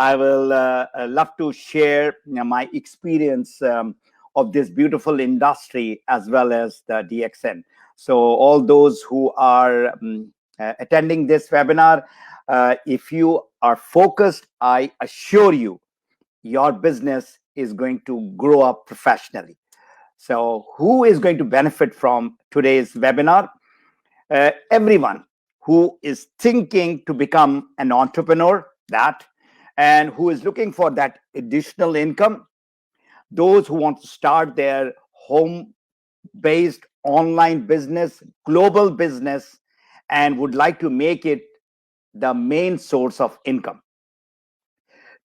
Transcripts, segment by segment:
I will love to share my experience of this beautiful industry as well as the DXN. So all those who are attending this webinar, if you are focused, I assure you, your business is going to grow up professionally. So who is going to benefit from today's webinar? Everyone who is thinking to become an entrepreneur, and who is looking for that additional income, those who want to start their home based online business, global business, and would like to make it the main source of income.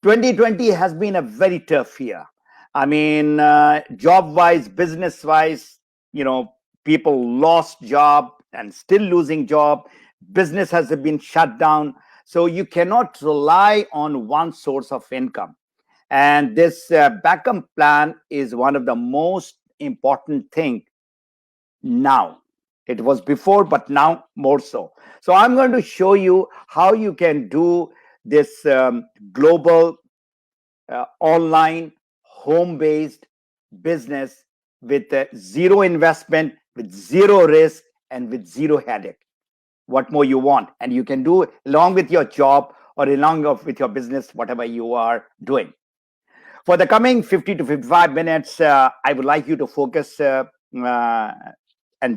2020 has been a very tough year. I mean, job wise, business wise, people lost job and still losing job. Business has been shut down. So you cannot rely on one source of income. And this backup plan is one of the most important thing now. It was before, but now more so. So I'm going to show you how you can do this global online home-based business with zero investment, with zero risk, and with zero headache. What more you want? And you can do along with your job or along with your business, whatever you are doing. For the coming 50 to 55 minutes, I would like you to focus and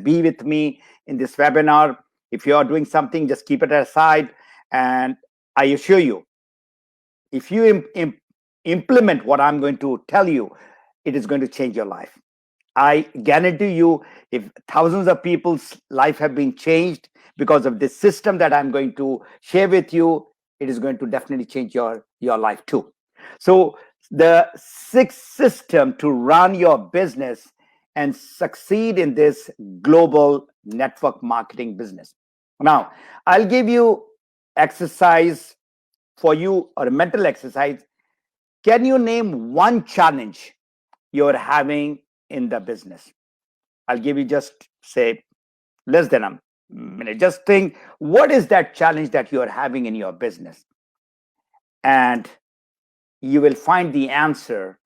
be with me in this webinar. If you are doing something, just keep it aside. And I assure you, if you implement what I'm going to tell you, it is going to change your life. I guarantee you, if thousands of people's life have been changed because of this system that I'm going to share with you, it is going to definitely change your life too. So the sixth system to run your business and succeed in this global network marketing business. Now, I'll give you exercise for you, or a mental exercise. Can you name one challenge you're having in the business? I'll give you just say less than a minute. Just think, what is that challenge that you're having in your business? And you will find the answer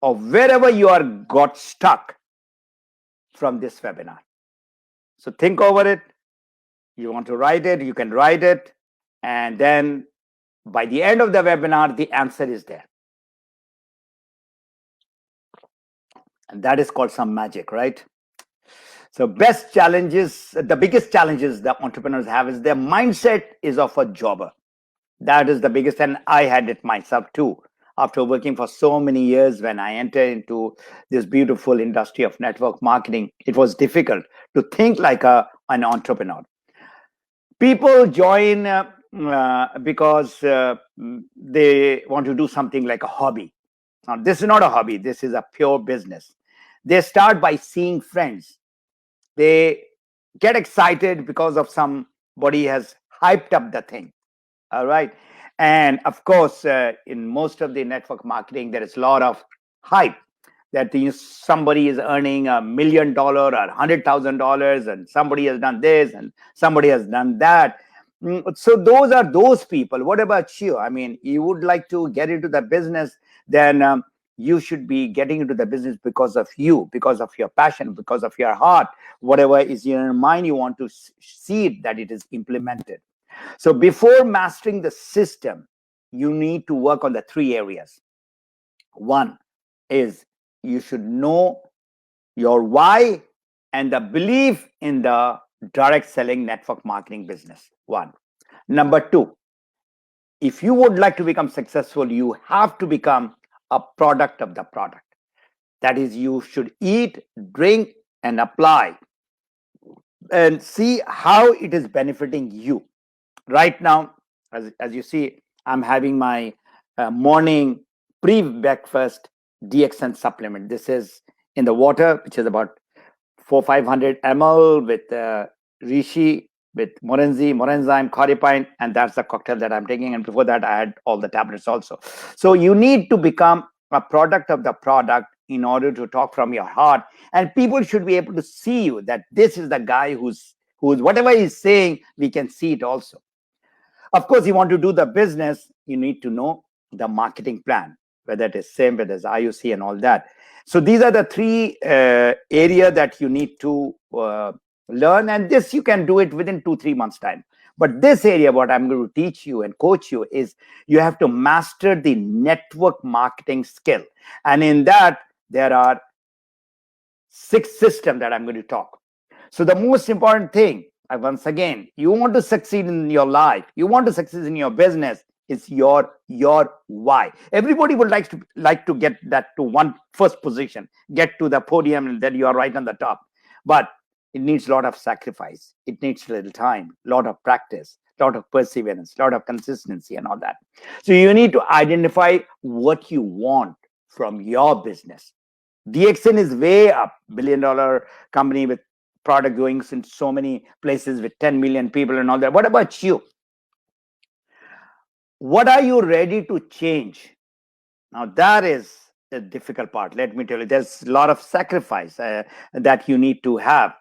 of wherever you are got stuck from this webinar. So think over it. You want to write it, you can write it. And then by the end of the webinar, the answer is there. And that is called some magic, right? So best challenges, the biggest challenges that entrepreneurs have is their mindset is of a jobber. That is the biggest, and I had it myself too. After working for so many years, when I entered into this beautiful industry of network marketing, it was difficult to think like an entrepreneur. People join because they want to do something like a hobby. Now, this is not a hobby. This is a pure business. They start by seeing friends. They get excited because of somebody has hyped up the thing. All right. And of course, in most of the network marketing, there is a lot of hype that somebody is earning $1 million or $100,000, and somebody has done this and somebody has done that. So those are those people. What about you? I mean, you would like to get into the business, then you should be getting into the business because of you, because of your passion, because of your heart. Whatever is in your mind, you want to see it, that it is implemented. So before mastering the system, you need to work on the three areas. One is you should know your why and the belief in the direct selling network marketing business. One. Number two, if you would like to become successful, you have to become a product of the product. That is, you should eat, drink, and apply and see how it is benefiting you. Right now, as you see, I'm having my morning pre-breakfast DXN supplement. This is in the water, which is about 400-500 ml with reishi, with morenzyme, chloripine, and that's the cocktail that I'm taking. And before that, I had all the tablets also. So you need to become a product of the product in order to talk from your heart. And people should be able to see you, that this is the guy who's whatever he's saying, we can see it also. Of course, you want to do the business, you need to know the marketing plan, whether it is SIM, whether it's IOC and all that. So these are the three area that you need to learn, and this you can do it within 2-3 months time. But this area, what I'm going to teach you and coach you is you have to master the network marketing skill. And in that, there are 6 systems that I'm going to talk. So the most important thing, once again, you want to succeed in your life, you want to succeed in your business, it's your why. Everybody would like to get that to one first position, get to the podium, and then you are right on the top. But it needs a lot of sacrifice. It needs a little time, a lot of practice, a lot of perseverance, a lot of consistency and all that. So you need to identify what you want from your business. DXN is way up, $1 billion company with product going in so many places with 10 million people and all that. What about you? What are you ready to change? Now that is the difficult part. Let me tell you, there's a lot of sacrifice that you need to have.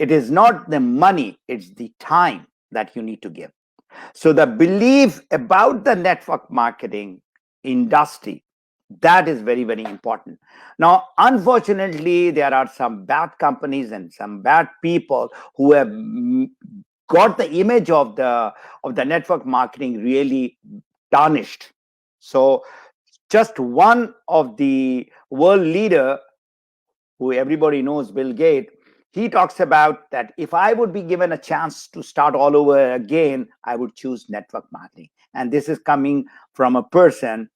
It is not the money, it's the time that you need to give. So the belief about the network marketing industry, that is very, very important. Now, unfortunately, there are some bad companies and some bad people who have got the image of the network marketing really tarnished. So just one of the world leader, who everybody knows, Bill Gates, he talks about that if I would be given a chance to start all over again, I would choose network marketing. And this is coming from a person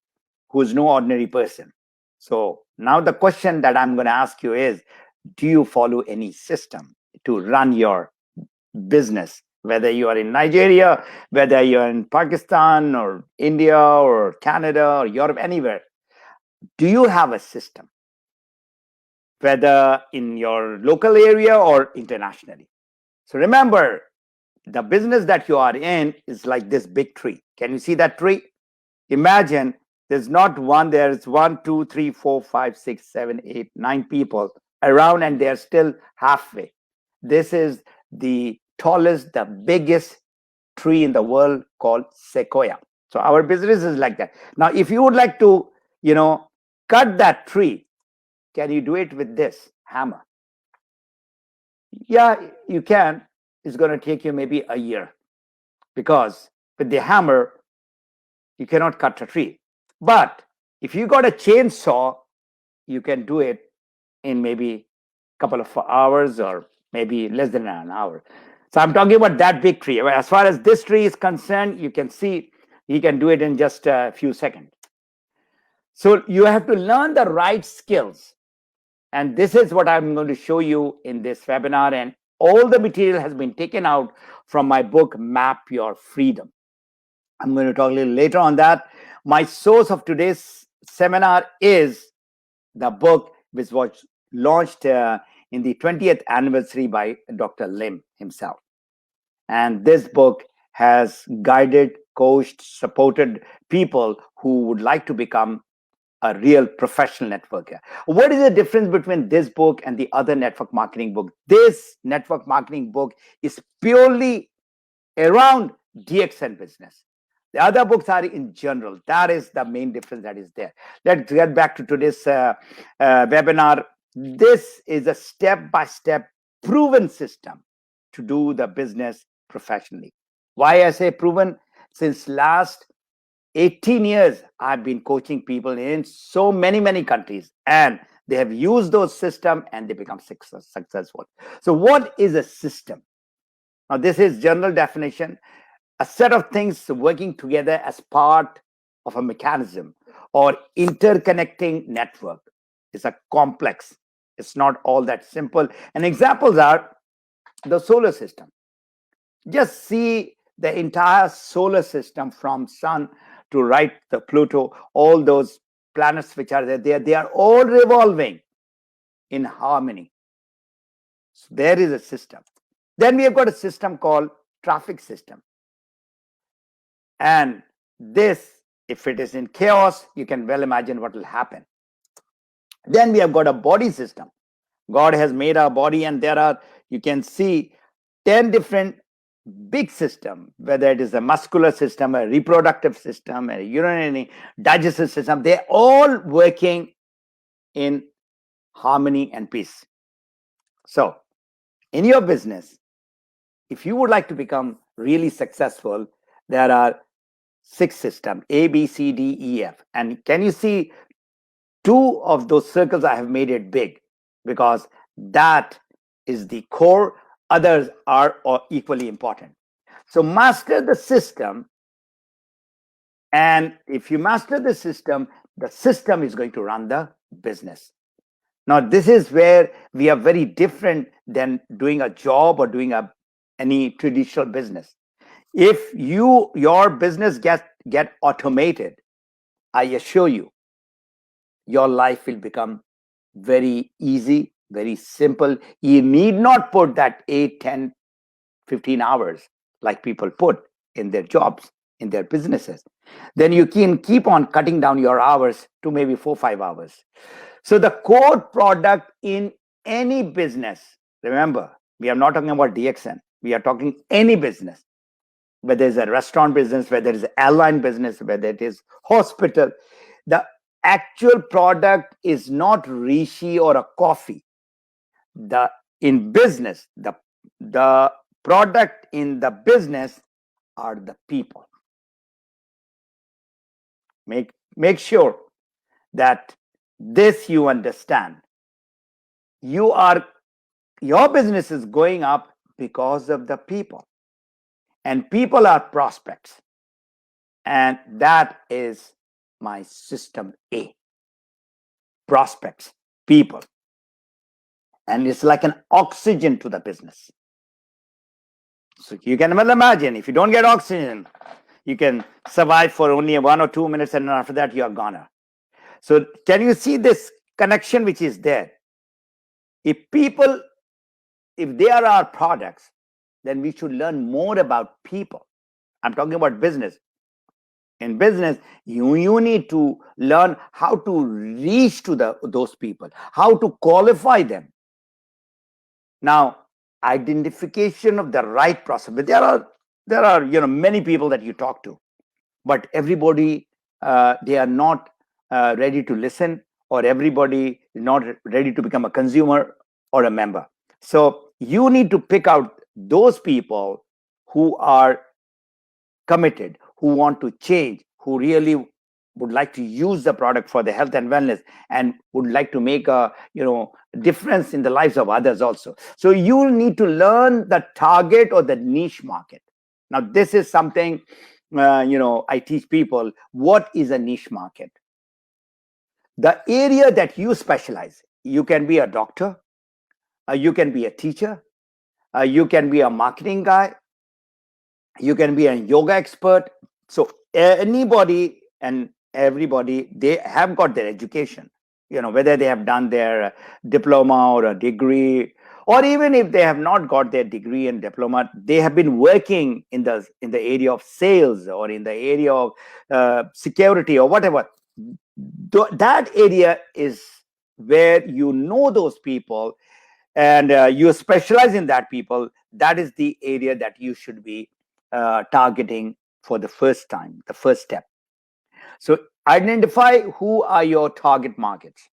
who is no ordinary person. So now the question that I'm going to ask you is, do you follow any system to run your business? Whether you are in Nigeria, whether you're in Pakistan or India or Canada or Europe, anywhere, do you have a system? Whether in your local area or internationally. So remember, the business that you are in is like this big tree. Can you see that tree? Imagine there's not one, there's 1, 2, 3, 4, 5, 6, 7, 8, 9 people around, and they're still halfway. This is the tallest, the biggest tree in the world, called sequoia. So our business is like that. Now, if you would like to, cut that tree, can you do it with this hammer? Yeah, you can. It's going to take you maybe a year, because with the hammer, you cannot cut a tree. But if you got a chainsaw, you can do it in maybe a couple of hours or maybe less than an hour. So I'm talking about that big tree. As far as this tree is concerned, you can see he can do it in just a few seconds. So you have to learn the right skills. And this is what I'm going to show you in this webinar. And all the material has been taken out from my book, Map Your Freedom. I'm going to talk a little later on that. My source of today's seminar is the book which was launched in the 20th anniversary by Dr. Lim himself. And this book has guided, coached, supported people who would like to become a real professional networker. What is the difference between this book and the other network marketing book? This network marketing book is purely around DXN business. The other books are in general. That is the main difference that is there. Let's get back to today's webinar. This is a step-by-step proven system to do the business professionally. Why I say proven? Since last 18 years, I've been coaching people in so many countries, and they have used those systems and they become successful. So what is a system? Now, this is general definition. A set of things working together as part of a mechanism or interconnecting network. It's a complex. It's not all that simple. And examples are the solar system. Just see the entire solar system from Sun to right the Pluto, all those planets which are there, they are all revolving in harmony. So there is a system. Then we have got a system called traffic system. And this, if it is in chaos, you can well imagine what will happen. Then we have got a body system. God has made our body, and there are, you can see 10 different big system, whether it is a muscular system, a reproductive system, a urinary digestive system, they're all working in harmony and peace. So, in your business, if you would like to become really successful, there are six systems: A, B, C, D, E, F. And can you see two of those circles? I have made it big because that is the core. Others are equally important. So master the system. And if you master the system is going to run the business. Now, this is where we are very different than doing a job or doing any traditional business. If your business get automated, I assure you, your life will become very easy, very simple. You need not put that 8, 10, 15 hours like people put in their jobs, in their businesses. Then you can keep on cutting down your hours to maybe 4, 5 hours. So the core product in any business, remember, we are not talking about DXN. We are talking any business, whether it's a restaurant business, whether it's an airline business, whether it is hospital. The actual product is not Rishi or a coffee. In business, the product in the business are the people. Make sure that this you understand. Your business is going up because of the people, and people are prospects, and that is my system A. Prospects, people, and it's like an oxygen to the business. So you can well imagine, if you don't get oxygen, you can survive for only 1 or 2 minutes, and after that you are gone. So can you see this connection which is there? If they are our products, then we should learn more about people. I'm talking about business. In business, you need to learn how to reach to those people, how to qualify them. Now, identification of the right prospect. There are many people that you talk to, but everybody they are not ready to listen, or everybody is not ready to become a consumer or a member. So you need to pick out those people who are committed, who want to change, who really would like to use the product for the health and wellness, and would like to make a difference in the lives of others also. So you need to learn the target or the niche market. Now, this is something I teach people. What is a niche market? The area that you specialize. You can be a doctor, you can be a teacher, you can be a marketing guy, you can be a yoga expert. So anybody and everybody, they have got their education, whether they have done their diploma or a degree, or even if they have not got their degree and diploma, they have been working in the area of sales, or in the area of security, or whatever. That area is where those people, and you specialize in that people. That is the area that you should be targeting for the first time, the first step. So identify who are your target markets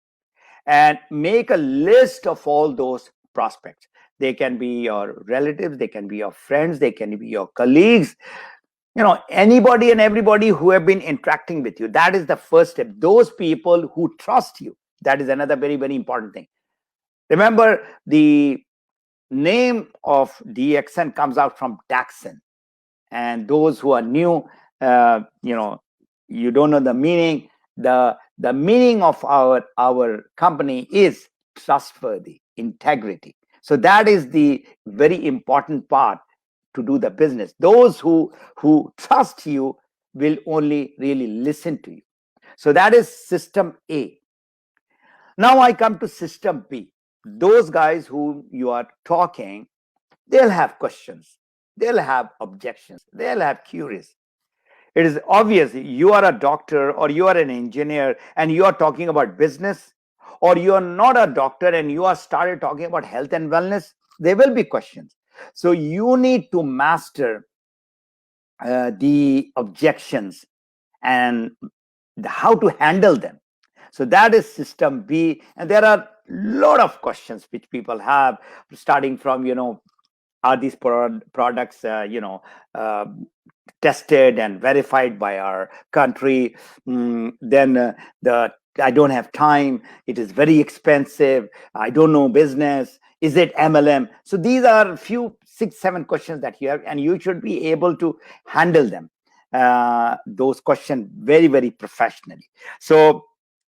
and make a list of all those prospects. They can be your relatives, they can be your friends, they can be your colleagues, anybody and everybody who have been interacting with you. That is the first step. Those people who trust you. That is another very, very important thing. Remember, the name of DXN comes out from Daxon. And those who are new, you don't know the meaning. The meaning of our company is trustworthy, integrity. So that is the very important part to do the business. Those who trust you will only really listen to you. So that is system A. Now I come to system B. Those guys who you are talking, they'll have questions, they'll have objections, they'll have queries. It is obvious you are a doctor or you are an engineer and you are talking about business, or you are not a doctor and you are started talking about health and wellness. There will be questions. So you need to master the objections and how to handle them. So that is system B. And there are a lot of questions which people have, starting from, are these products, uh, tested and verified by our country? Then the I don't have time. It is very expensive. I don't know business. Is it MLM? So these are a few 6, 7 questions that you have, and you should be able to handle them. Those questions very, very professionally. So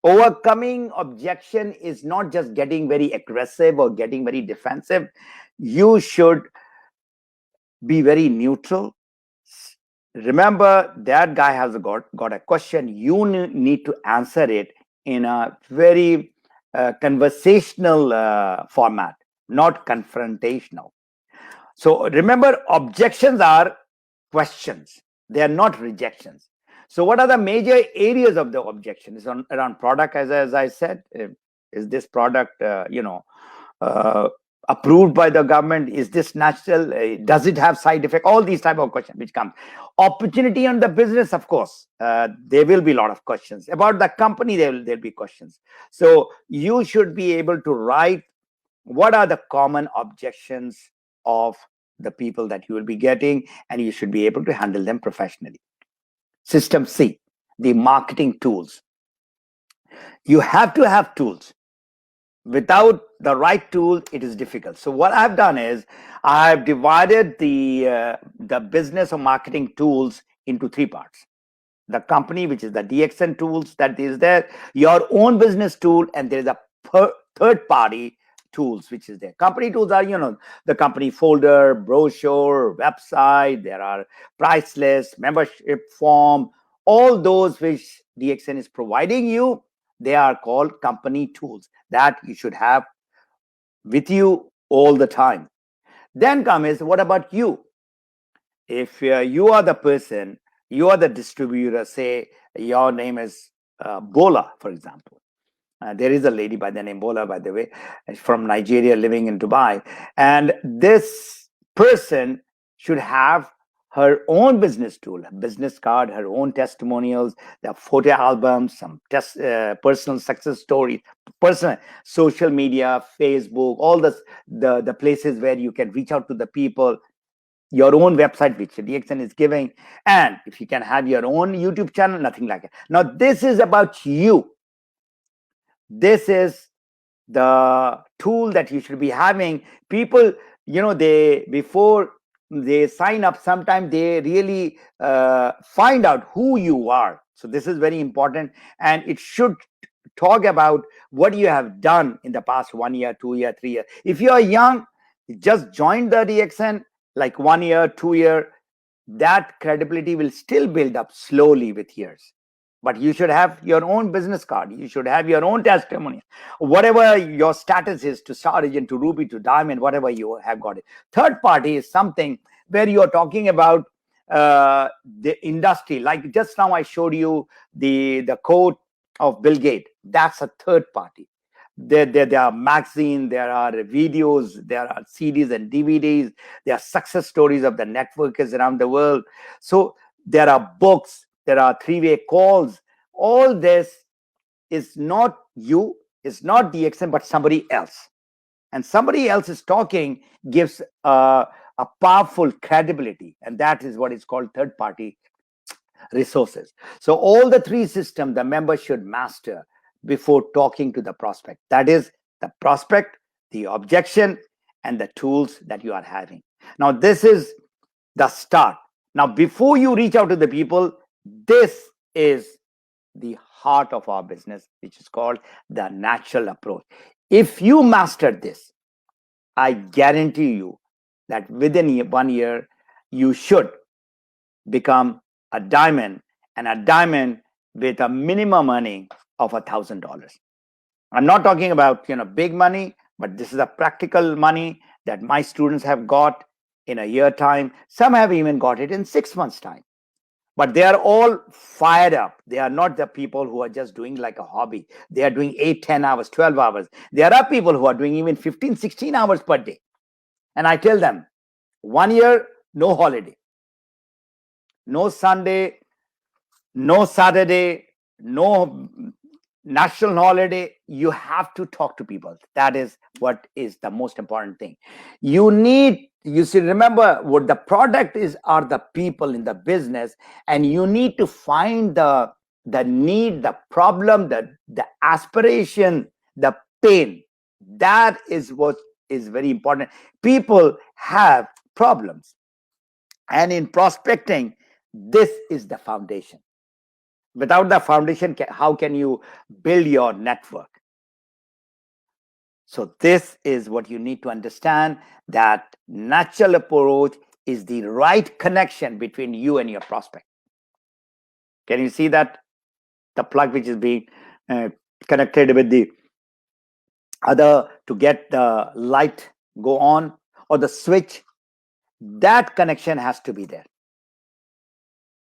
overcoming objection is not just getting very aggressive or getting very defensive. You should be very neutral. Remember, that guy has got a question. You need to answer it in a very conversational format, not confrontational. So remember, objections are questions, they are not rejections. So what are the major areas of the objection? Is around product, as I said. Is this product uh, approved by the government? Is this natural? Does it have side effect? All these type of questions which come. Opportunity on the business, of course, there will be a lot of questions about the company. There'll be questions. So you should be able to write what are the common objections of the people that you will be getting, and you should be able to handle them professionally. System C, the marketing tools. You have to have tools. Without the right tool, it is difficult. So what I've done is I've divided the business or marketing tools into 3 parts. The company, which is the DXN tools that is there, your own business tool, and there is a third party tools which is there. Company tools are, the company folder, brochure, website. There are price lists, membership form, all those which DXN is providing you. They are called company tools that you should have with you all the time. Then comes, what about you? If you are the person, you are the distributor, say your name is Bola, for example. There is a lady by the name Bola, by the way, from Nigeria, living in Dubai. And this person should have her own business tool, a business card, her own testimonials, the photo albums, some personal success stories, personal social media, Facebook, all the places where you can reach out to the people, your own website, which DXN is giving. And if you can have your own YouTube channel, nothing like it. Now, this is about you. This is the tool that you should be having. People, before they sign up, sometimes they really find out who you are. So this is very important, and it should talk about what you have done in the past 1 year, 2 year, 3 year. If you are young, just joined the DXN like 1 year, 2 year, that credibility will still build up slowly with years. But you should have your own business card. You should have your own testimony. Whatever your status is, to Star Agent, to Ruby, to Diamond, whatever you have got it. Third party is something where you are talking about the industry. Like just now I showed you the quote of Bill Gates. That's a third party. There are magazines, there are videos, there are CDs and DVDs. There are success stories of the networkers around the world. So there are books, there are 3-way calls. All this is not you, it's not DXN, but somebody else. And somebody else is talking gives a powerful credibility. And that is what is called third party resources. So all the 3 systems the member should master before talking to the prospect. That is the prospect, the objection, and the tools that you are having. Now, this is the start. Now, before you reach out to the people, this is the heart of our business, which is called the natural approach. If you master this, I guarantee you that within 1 year, you should become a diamond, and a diamond with a minimum earning of $1,000. I'm not talking about big money, but this is a practical money that my students have got in a year time. Some have even got it in 6 months time. But they are all fired up. They are not the people who are just doing like a hobby. They are doing 8, 10 hours, 12 hours. There are people who are doing even 15, 16 hours per day. And I tell them, 1 year, no holiday, no Sunday, no Saturday, no national holiday. You have to talk to people. That is what is the most important thing. You should remember what the product is are the people in the business, and you need to find the need, the problem, the aspiration, the pain. That is what is very important. People have problems, and in prospecting, this is the foundation. Without the foundation, how can you build your network? So this is what you need to understand, that natural approach is the right connection between you and your prospect. Can you see that? The plug which is being connected with the other to get the light go on, or the switch, that connection has to be there.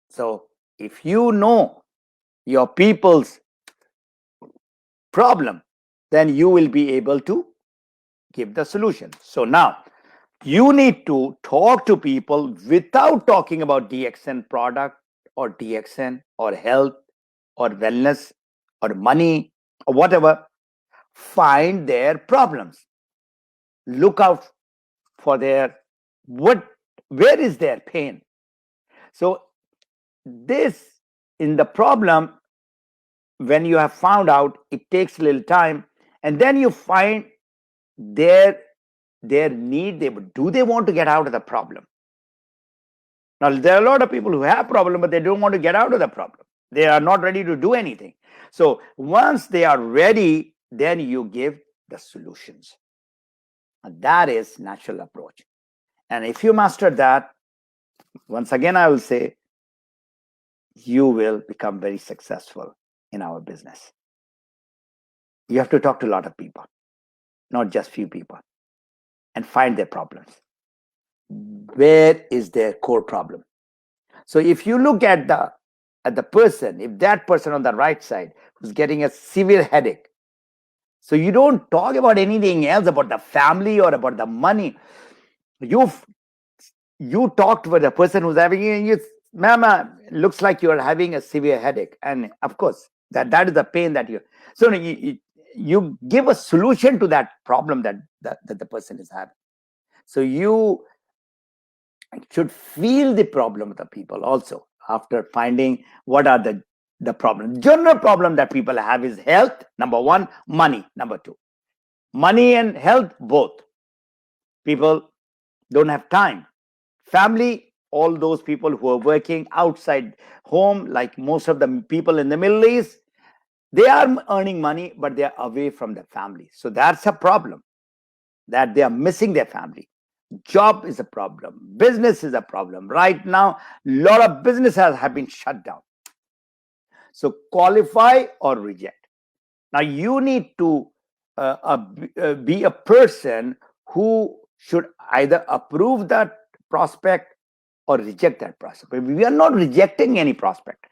So if you know your people's problem, then you will be able to give the solution. So now you need to talk to people without talking about DXN product or DXN or health or wellness or money or whatever. Find their problems. Look out for where is their pain. So this in the problem, when you have found out, it takes a little time, and then you find their need. Do they want to get out of the problem? Now there are a lot of people who have problem, but they don't want to get out of the problem. They are not ready to do anything. So once they are ready, then you give the solutions. And that is natural approach. And if you master that, once again I will say, you will become very successful in our business. You have to talk to a lot of people, not just few people, and find their problems. Where is their core problem? So if you look at the person, if that person on the right side who's getting a severe headache, so you don't talk about anything else, about the family or about the money. You talked with a person who's having, mama, looks like you're having a severe headache, and of course that is the pain that you give a solution to that problem that the person is having. So you should feel the problem of the people also, after finding what are the problem. General problem that people have is health, number one, money, number two. Money and health, both. People don't have time. Family, all those people who are working outside home, like most of the people in the Middle East, they are earning money, but they are away from their family. So that's a problem, that they are missing their family. Job is a problem. Business is a problem. Right now, a lot of businesses have been shut down. So qualify or reject. Now you need to be a person who should either approve that prospect or reject that prospect. We are not rejecting any prospect.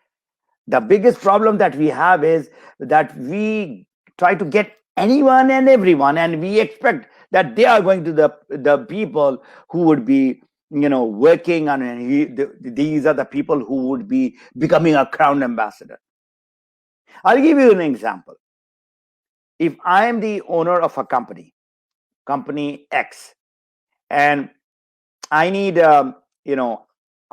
The biggest problem that we have is that we try to get anyone and everyone, and we expect that they are going to the people who would be working on, these are the people who would be becoming a crown ambassador. I'll give you an example. If I am the owner of a company X, and I need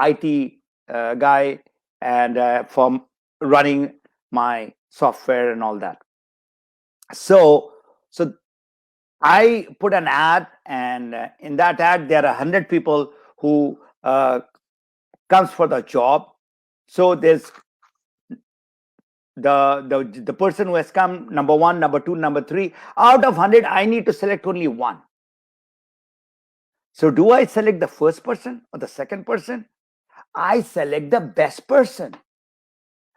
IT guy and for running my software and all that. So I put an ad, and in that ad there are 100 people who comes for the job. So there's the person who has come, number one, number two, number three. Out of 100, I need to select only one. So do I select the first person or the second person? I select the best person.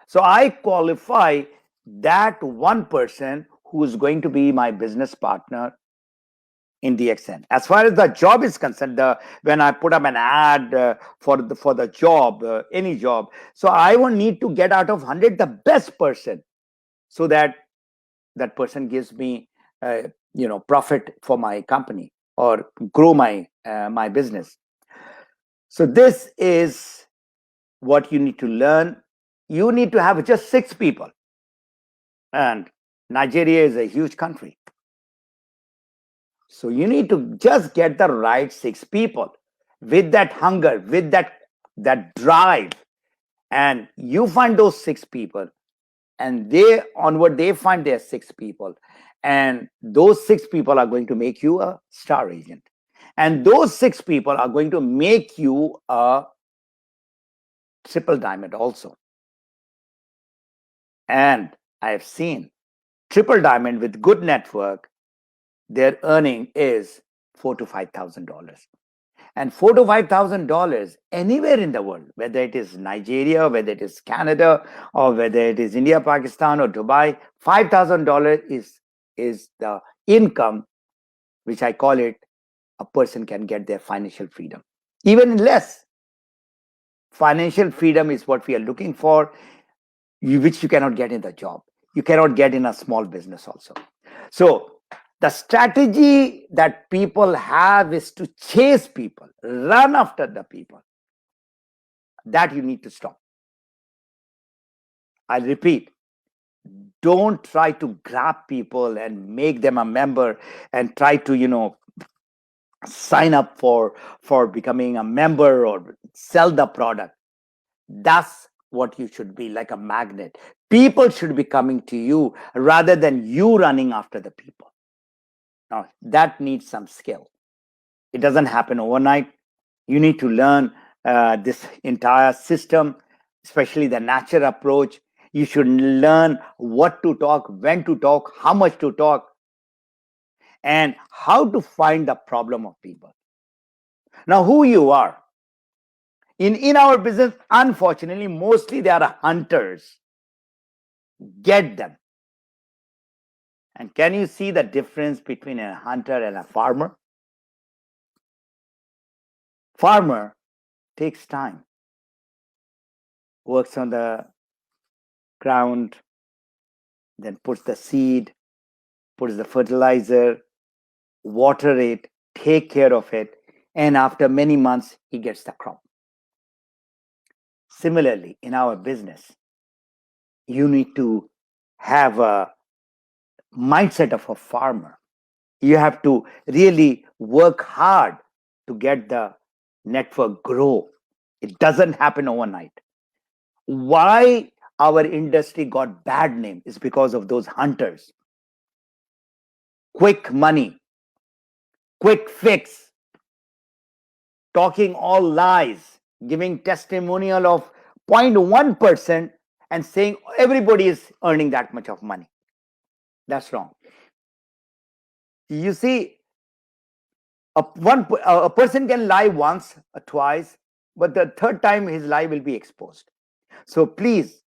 So I qualify that one person who is going to be my business partner in DXN. As far as the job is concerned, when I put up an ad for the job, any job, so I will need to get out of 100 the best person, so that person gives me profit for my company or grow my business. So this is what you need to learn. You need to have just 6 people. And Nigeria is a huge country. So you need to just get the right 6 people with that hunger, with that drive. And you find those 6 people, and they find their 6 people. And those 6 people are going to make you a star agent. And those 6 people are going to make you a triple diamond also. And I have seen triple diamond with good network, their earning is $4,000 to $5,000. And $4,000 to $5,000 anywhere in the world, whether it is Nigeria, whether it is Canada, or whether it is India, Pakistan, or Dubai, $5,000 is the income, which I call it, a person can get their financial freedom. Even less. Financial freedom is what we are looking for, which you cannot get in the job. You cannot get in a small business also. So the strategy that people have is to chase people, run after the people. That you need to stop. I'll repeat. Don't try to grab people and make them a member and try to, sign up for becoming a member or sell the product. That's what you should be, like a magnet. People should be coming to you rather than you running after the people. Now, that needs some skill. It doesn't happen overnight. You need to learn this entire system, especially the natural approach. You should learn what to talk, when to talk, how much to talk, and how to find the problem of people. Now, who you are. In our business, unfortunately, mostly they are hunters. Get them. And can you see the difference between a hunter and a farmer? Farmer takes time, works on the ground, then puts the seed, puts the fertilizer, water it, take care of it, and after many months, he gets the crop. Similarly, in our business, you need to have a mindset of a farmer. You have to really work hard to get the network grow. It doesn't happen overnight. Why our industry got bad name is because of those hunters. Quick money, quick fix, talking all lies, giving testimonial of 0.1% and saying everybody is earning that much of money. That's wrong. You see, a person can lie once or twice, but the third time his lie will be exposed. So please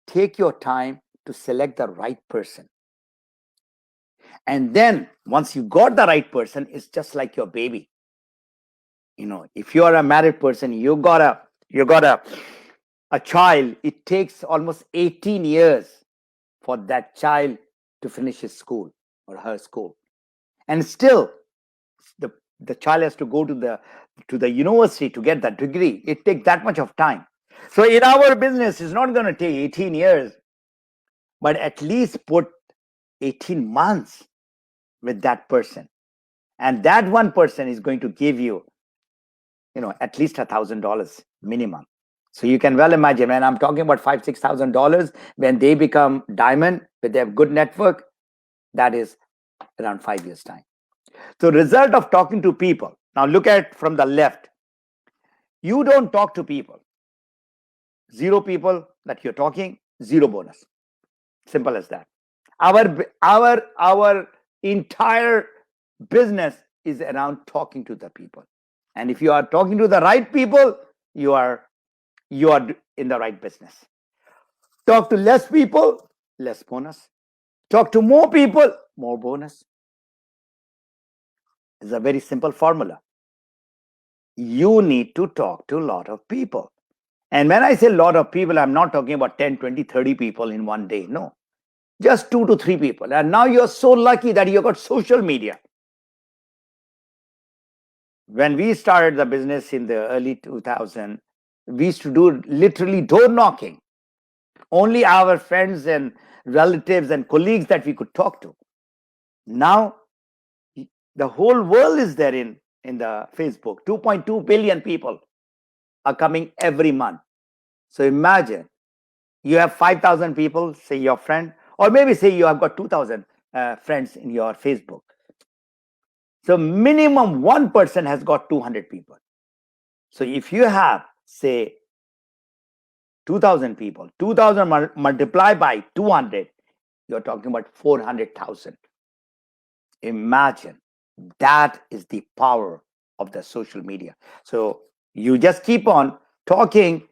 take your time to select the right person. And then once you got the right person, it's just like your baby. If you are a married person, you got a child, it takes almost 18 years for that child to finish his school or her school. And still, the child has to go to the university to get that degree. It takes that much of time. So in our business, it's not going to take 18 years, but at least put 18 months with that person. And that one person is going to give you, at least $1,000 minimum. So you can well imagine, when I'm talking about $5,000, $6,000, when they become diamond with their good network, that is around 5 years' time. So result of talking to people. Now look at from the left. You don't talk to people. 0 people that you're talking, 0 bonus. Simple as that. Our entire business is around talking to the people. And if you are talking to the right people, you are in the right business. Talk to less people, less bonus. Talk to more people, more bonus. It's a very simple formula. You need to talk to a lot of people. And when I say a lot of people, I'm not talking about 10, 20, 30 people in one day. No, just 2 to 3 people. And now you're so lucky that you got social media. When we started the business in the early 2000, we used to do literally door knocking. Only our friends and relatives and colleagues that we could talk to. Now the whole world is there in the Facebook. 2.2 billion people are coming every month. So imagine you have 5,000 people, say your friend, or maybe say you have got 2,000 friends in your Facebook. So minimum one person has got 200 people. So if you have, say, 2,000 people, 2,000 multiplied by 200, you're talking about 400,000. Imagine, that is the power of the social media. So you just keep on talking,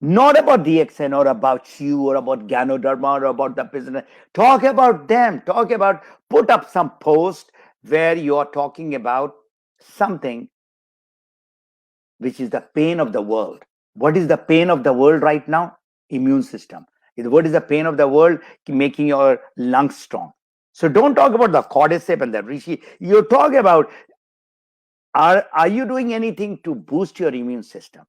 not about DXN or about you or about Ganoderma or about the business. Talk about them. Talk about, put up some post where you are talking about something which is the pain of the world. What is the pain of the world right now? Immune system. What is the pain of the world? Making your lungs strong. So don't talk about the cordyceps and the reishi. You talk about, are you doing anything to boost your immune system?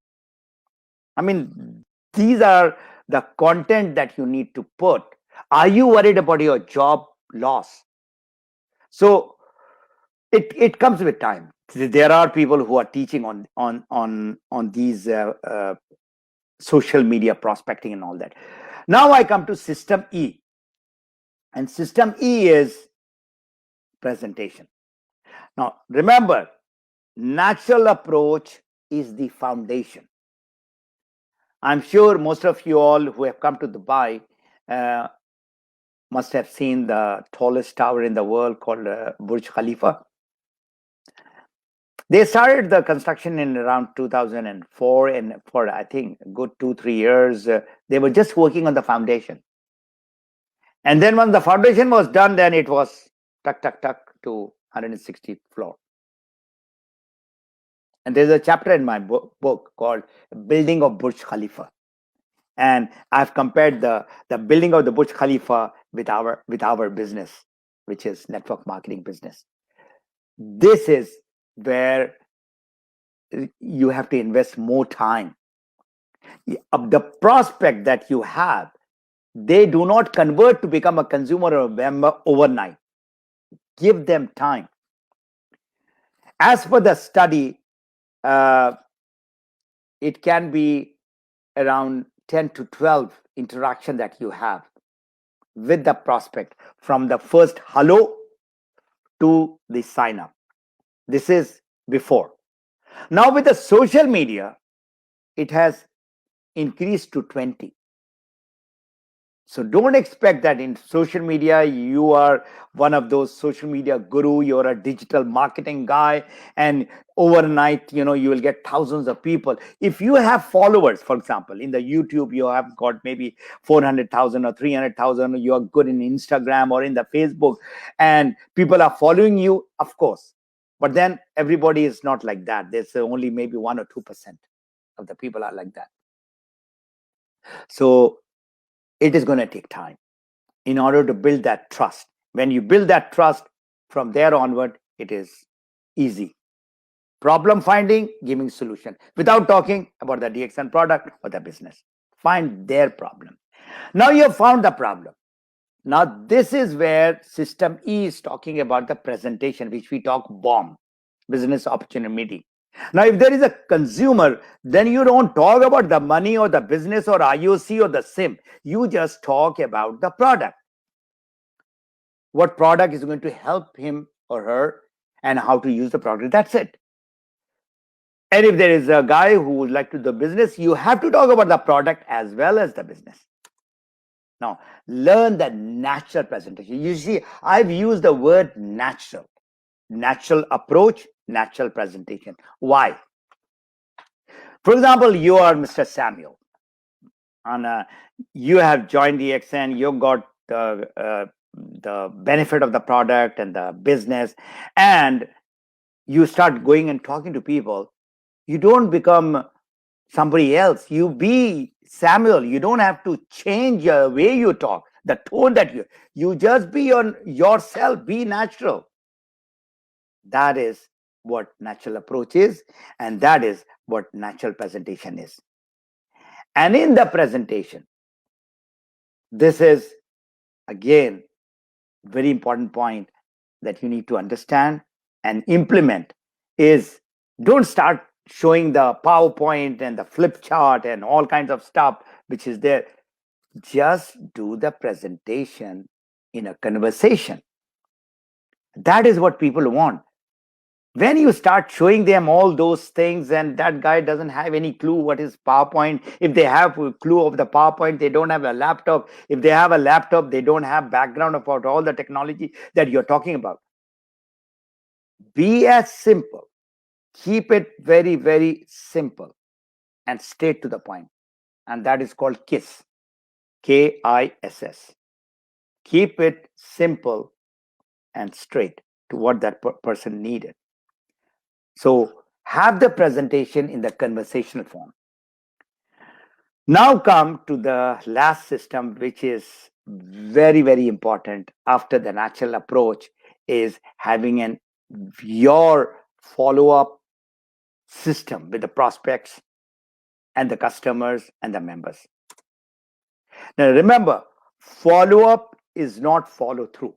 I mean, these are the content that you need to put. Are you worried about your job loss? So it comes with time. There are people who are teaching on these social media prospecting and all that. Now I come to system E, and system E is presentation. Now remember, natural approach is the foundation. I'm sure most of you all who have come to Dubai must have seen the tallest tower in the world called Burj Khalifa. They started the construction in around 2004, and for I think a good 2-3 years, they were just working on the foundation. And then when the foundation was done, then it was tuck, tuck, tuck to 160th floor. And there's a chapter in my book called Building of Burj Khalifa. And I've compared the building of the Burj Khalifa with our business, which is network marketing business. This is where you have to invest more time. The prospect that you have, they do not convert to become a consumer or a member overnight. Give them time. As per the study, it can be around 10 to 12 interaction that you have with the prospect from the first hello to the sign up. This is before. Now with the social media, it has increased to 20. So don't expect that in social media, you are one of those social media guru, you're a digital marketing guy, and overnight, you will get thousands of people. If you have followers, for example, in the YouTube, you have got maybe 400,000 or 300,000, you are good in Instagram or in the Facebook, and people are following you, of course. But then everybody is not like that. There's only maybe 1 or 2% of the people are like that. So it is going to take time in order to build that trust. When you build that trust, from there onward, it is easy. Problem finding, giving solution, without talking about the DXN product or the business. Find their problem. Now you have found the problem. Now this is where system E is talking about the presentation, which we talk BOM, business opportunity meeting. Now, if there is a consumer, then you don't talk about the money or the business or IOC or the SIM. You just talk about the product. What product is going to help him or her and how to use the product. That's it. And if there is a guy who would like to do the business, you have to talk about the product as well as the business. Now, learn the natural presentation. You see, I've used the word natural. Natural approach, natural presentation. Why? For example, you are Mr. Samuel, and you have joined DXN. You got the benefit of the product and the business, and you start going and talking to people. You don't become somebody else. You be Samuel. You don't have to change your way you talk, the tone that you just be on yourself. Be natural. That is what natural approach is, and that is what natural presentation is. And in the presentation, this is again very important point that you need to understand and implement is, don't start showing the PowerPoint and the flip chart and all kinds of stuff which is there. Just do the presentation in a conversation. That is what people want. When you start showing them all those things and that guy doesn't have any clue what is PowerPoint, if they have a clue of the PowerPoint, they don't have a laptop. If they have a laptop, they don't have background about all the technology that you're talking about. Be as simple. Keep it very, very simple and straight to the point. And that is called KISS. KISS. Keep it simple and straight to what that person needed. So have the presentation in the conversational form. Now come to the last system, which is very, very important after the natural approach, is having your follow-up system with the prospects and the customers and the members. Now remember, follow-up is not follow-through.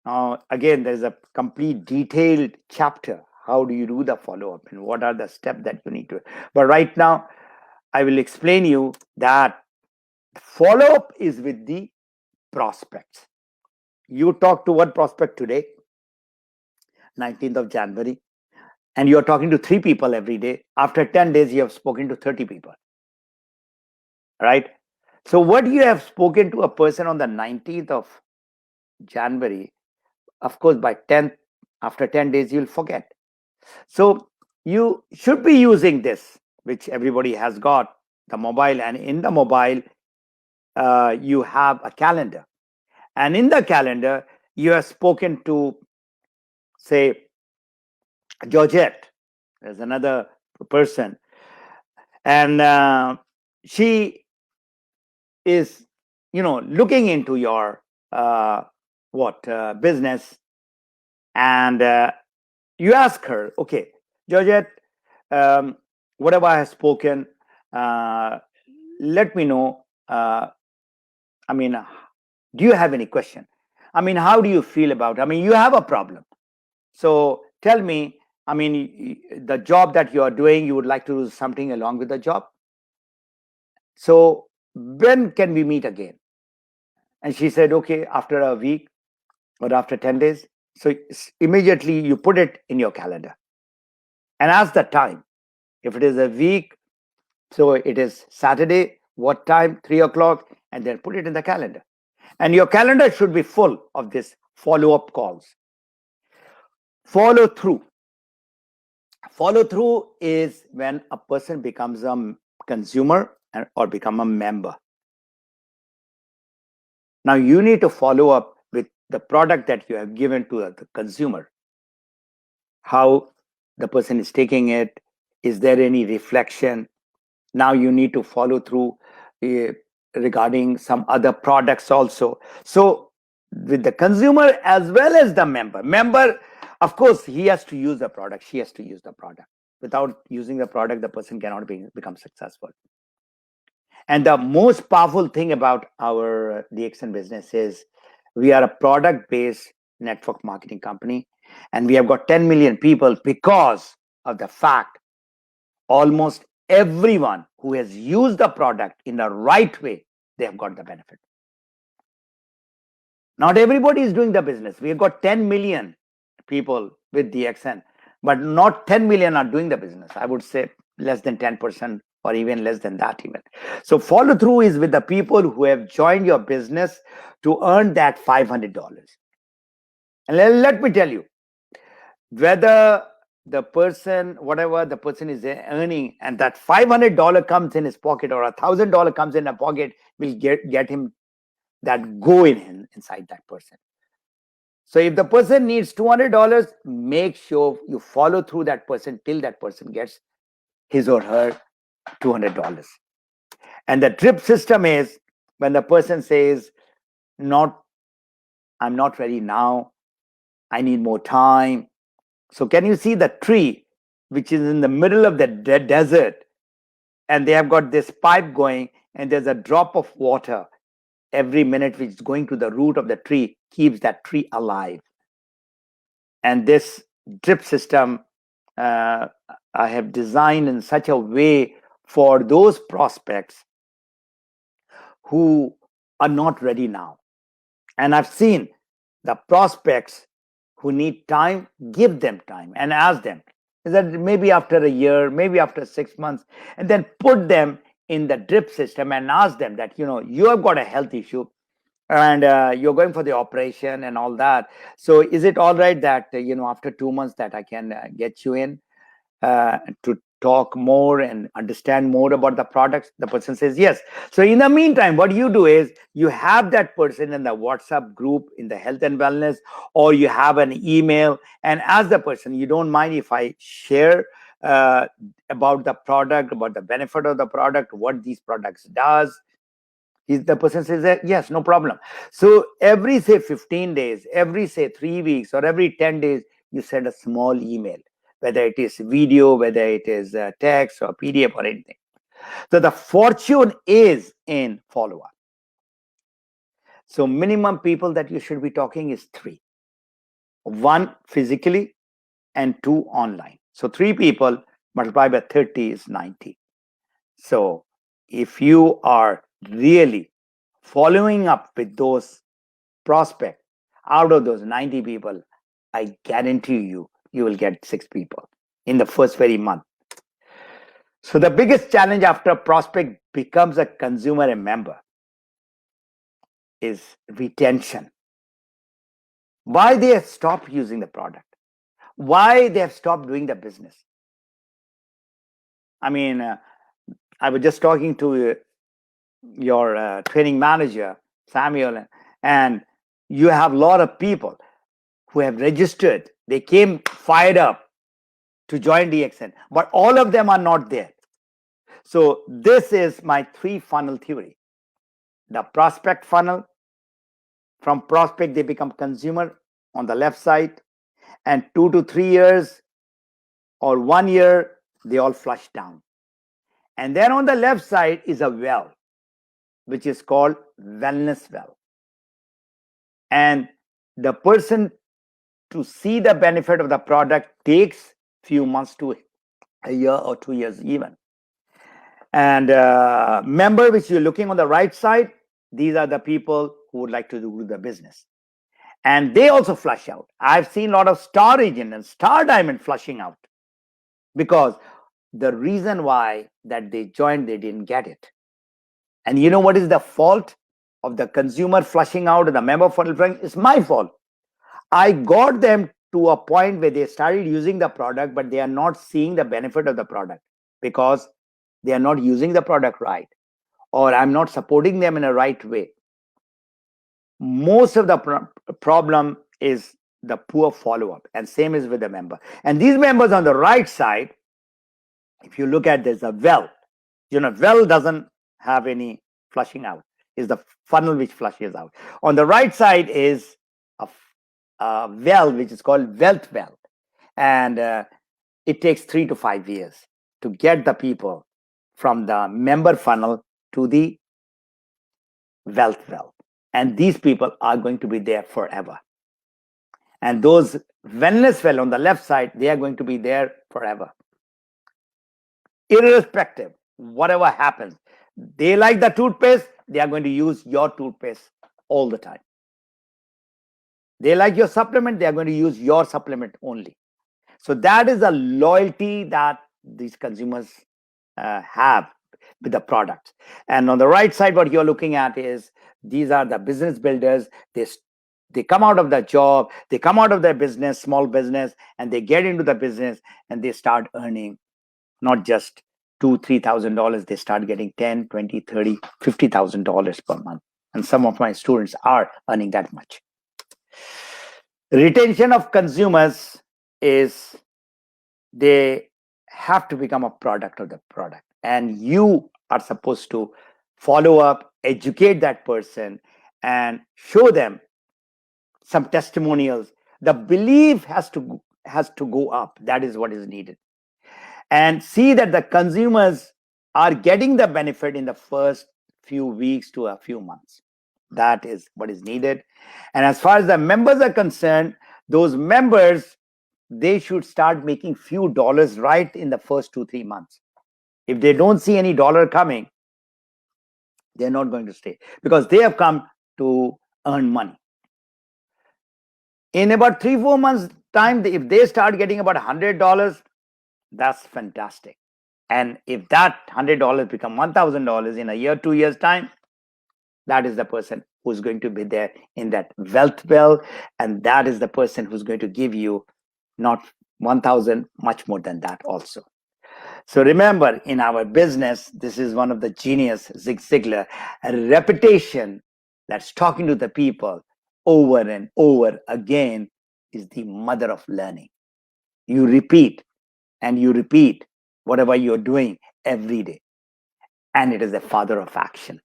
Now, again, there's a complete detailed chapter. How do you do the follow-up and what are the steps that you need to? But right now, I will explain you that follow-up is with the prospects. You talk to one prospect today, 19th of January, and you're talking to 3 people every day. After 10 days, you have spoken to 30 people. Right? So what you have spoken to a person on the 19th of January, of course, by 10th, after 10 days, you'll forget. So you should be using this, which everybody has got, the mobile. And in the mobile, you have a calendar. And in the calendar, you have spoken to, say, Georgette. There's another person. And she is, looking into your business, and you ask her, okay, Georgette, whatever I have spoken, let me know. Do you have any question? How do you feel about it? You have a problem. So tell me, the job that you are doing, you would like to do something along with the job. So when can we meet again? And she said, okay, after a week or after 10 days. So immediately you put it in your calendar and ask the time. If it is a week, so it is Saturday, what time? 3 o'clock, and then put it in the calendar. And your calendar should be full of this follow-up calls. Follow through. Follow through is when a person becomes a consumer or become a member. Now you need to follow up with the product that you have given to the consumer. How the person is taking it. Is there any reflection? Now you need to follow through regarding some other products also. So with the consumer as well as the member, of course, he has to use the product. She has to use the product. Without using the product, the person cannot become successful. And the most powerful thing about our DXN business is we are a product-based network marketing company, and we have got 10 million people because of the fact almost everyone who has used the product in the right way, they have got the benefit. Not everybody is doing the business. We have got 10 million people with DXN, but not 10 million are doing the business. I would say less than 10% or even less than that even. So follow through is with the people who have joined your business to earn that $500. And let me tell you, whether the person, whatever the person is earning, and that $500 comes in his pocket or $1,000 comes in a pocket, will get him that go inside that person. So if the person needs $200, make sure you follow through that person till that person gets his or her $200. And the drip system is when the person says, I'm not ready now, I need more time, So can you see the tree which is in the middle of the desert, and they have got this pipe going, and there's a drop of water every minute which is going to the root of the tree, keeps that tree alive. And this drip system I have designed in such a way for those prospects who are not ready now. And I've seen the prospects who need time, give them time and ask them, is that maybe after a year, maybe after 6 months, and then put them in the drip system and ask them that, you have got a health issue, and you're going for the operation and all that. So is it all right that, after 2 months that I can get you in to talk more and understand more about the products? The person says yes. So in the meantime, what you do is you have that person in the WhatsApp group in the health and wellness, or you have an email, and ask the person, you don't mind if I share about the product, about the benefit of the product, what these products does? The person says that, yes, no problem. So every, say, 15 days, every, say, 3 weeks, or every 10 days, you send a small email, whether it is video, whether it is text or PDF or anything. So the fortune is in follow-up. So minimum people that you should be talking is 3. 1 physically and 2 online. So 3 people multiplied by 30 is 90. So if you are really following up with those prospects, out of those 90 people, I guarantee you will get 6 people in the first very month. So the biggest challenge after a prospect becomes a consumer and member is retention. Why they have stopped using the product? Why they have stopped doing the business? I mean, I was just talking to your training manager, Samuel, and you have a lot of people who have registered. They came fired up to join DXN, but all of them are not there. So this is my 3 funnel theory. The prospect funnel, from prospect they become consumer on the left side, and 2 to 3 years or 1 year, they all flush down. And then on the left side is a well, which is called wellness well. And the person to see the benefit of the product takes few months to a year or 2 years even. And member, which you're looking on the right side, these are the people who would like to do the business. And they also flush out. I've seen a lot of star agent and star diamond flushing out, because the reason why that they joined, they didn't get it. And you know what is the fault of the consumer flushing out and the member funnel flushing? It's my fault. I got them to a point where they started using the product, but they are not seeing the benefit of the product because they are not using the product right, or I'm not supporting them in a right way. Most of the problem is the poor follow-up, and same is with the member. And these members on the right side, if you look at, there's a well. Well doesn't have any flushing out. Is the funnel which flushes out. On the right side is a well which is called wealth well, and it takes 3 to 5 years to get the people from the member funnel to the wealth well. And these people are going to be there forever. And those wellness well on the left side, they are going to be there forever. Irrespective, whatever happens, they like the toothpaste, they are going to use your toothpaste all the time. They like your supplement, they are going to use your supplement only. So that is the loyalty that these consumers have with the products. And on the right side, what you're looking at is these are the business builders. They come out of the job, they come out of their business, small business, and they get into the business and they start earning not just $2,000-$3,000. They start getting $10,000, $20,000, $30,000, $50,000 per month. And some of my students are earning that much. Retention of consumers is they have to become a product of the product, and you are supposed to follow up, educate that person, and show them some testimonials. The belief has to has to go up. That is what is needed. And see that the consumers are getting the benefit in the first few weeks to a few months. That is what is needed. And as far as the members are concerned, those members, they should start making few dollars right in the first 2-3 months. If they don't see any dollar coming, they're not going to stay, because they have come to earn money. In about 3-4 months time, if they start getting about $100, that's fantastic. And if that $100 become $1,000 in a year, 2 years time, that is the person who's going to be there in that wealth well, and that is the person who's going to give you not 1,000, much more than that also. So remember, in our business, this is one of the genius, Zig Ziglar, a reputation that's talking to the people over and over again is the mother of learning. You repeat and you repeat whatever you're doing every day, and it is the father of action.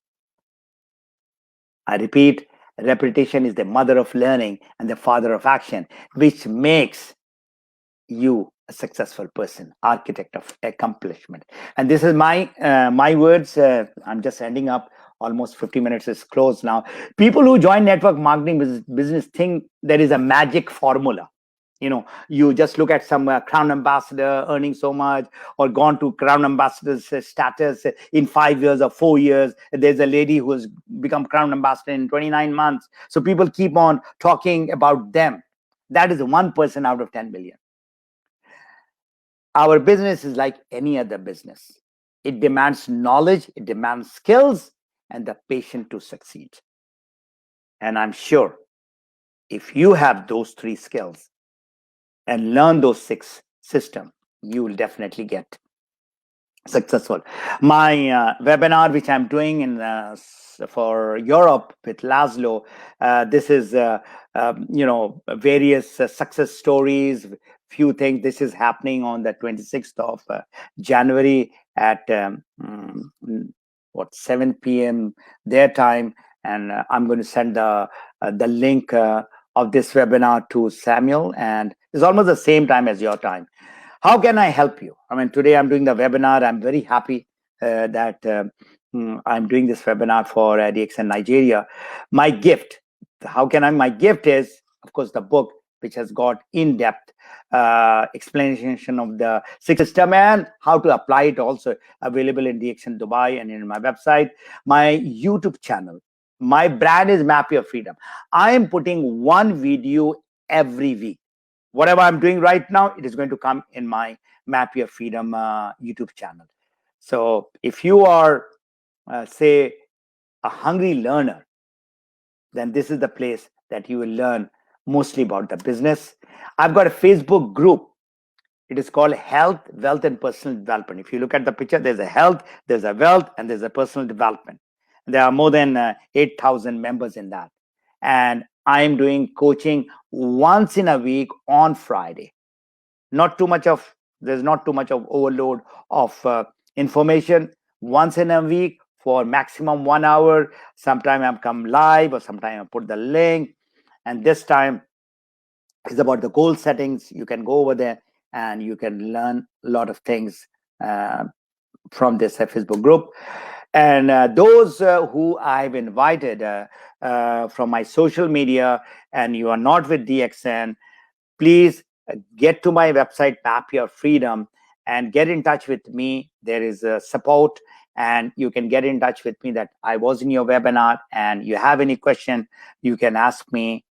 I repeat, repetition is the mother of learning and the father of action, which makes you a successful person, architect of accomplishment. And this is my words. I'm just ending up. Almost 50 minutes is closed now. People who join network marketing business think there is a magic formula. You just look at some Crown Ambassador earning so much, or gone to Crown Ambassador's status in 5 years or 4 years. There's a lady who has become Crown Ambassador in 29 months. So people keep on talking about them. That is 1% out of 10 million. Our business is like any other business. It demands knowledge, it demands skills, and the patience to succeed. And I'm sure if you have those 3 skills and learn those 6 systems, you will definitely get successful. My webinar, which I'm doing for Europe with Laszlo, this is various success stories, few things. This is happening on the 26th of January at 7 p.m. their time, and I'm going to send the link of this webinar to Samuel, and it's almost the same time as your time. How can I help you? I mean, today I'm doing the webinar. I'm very happy that I'm doing this webinar for DXN Nigeria. My gift, my gift is, of course, the book, which has got in-depth explanation of the 6 system and how to apply it, also available in DXN Dubai and in my website. My YouTube channel, my brand is Map Your Freedom. I am putting one video every week. Whatever I'm doing right now, it is going to come in my Map Your Freedom YouTube channel. So if you are, say, a hungry learner, then this is the place that you will learn mostly about the business. I've got a Facebook group. It is called Health, Wealth, and Personal Development. If you look at the picture, there's a health, there's a wealth, and there's a personal development. There are more than 8,000 members in that. And I'm doing coaching once in a week on Friday. There's not too much of overload of information. Once in a week for maximum 1 hour. Sometime I come live, or sometime I put the link. And this time is about the goal settings. You can go over there and you can learn a lot of things from this Facebook group. And those who I've invited from my social media, and you are not with DXN, please get to my website, Map Your Freedom, and get in touch with me. There is support, and you can get in touch with me that I was in your webinar, and you have any question, you can ask me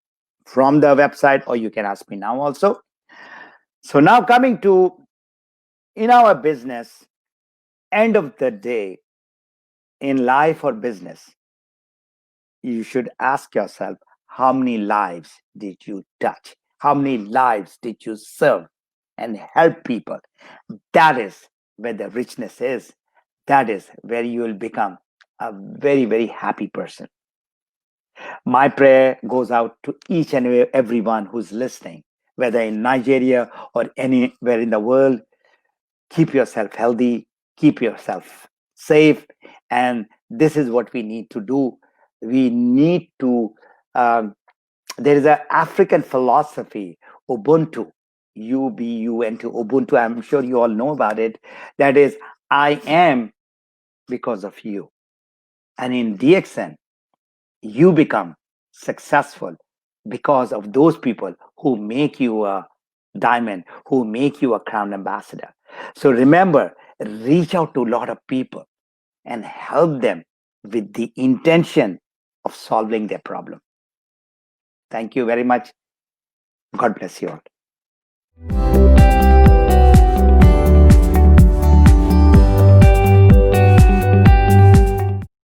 from the website, or you can ask me now also. So now coming to, in our business, end of the day, in life or business, you should ask yourself, how many lives did you touch? How many lives did you serve and help people? That is where the richness is. That is where you will become a very, very happy person. My prayer goes out to each and everyone who's listening, whether in Nigeria or anywhere in the world. Keep yourself healthy, keep yourself safe, and this is what we need to do. We need to, there is an African philosophy, Ubuntu. UBU and to Ubuntu. I'm sure you all know about it. That is, I am because of you. And in DXN, you become successful because of those people who make you a diamond, who make you a crown ambassador. So remember, reach out to a lot of people and help them with the intention of solving their problem. Thank you very much. God bless you all.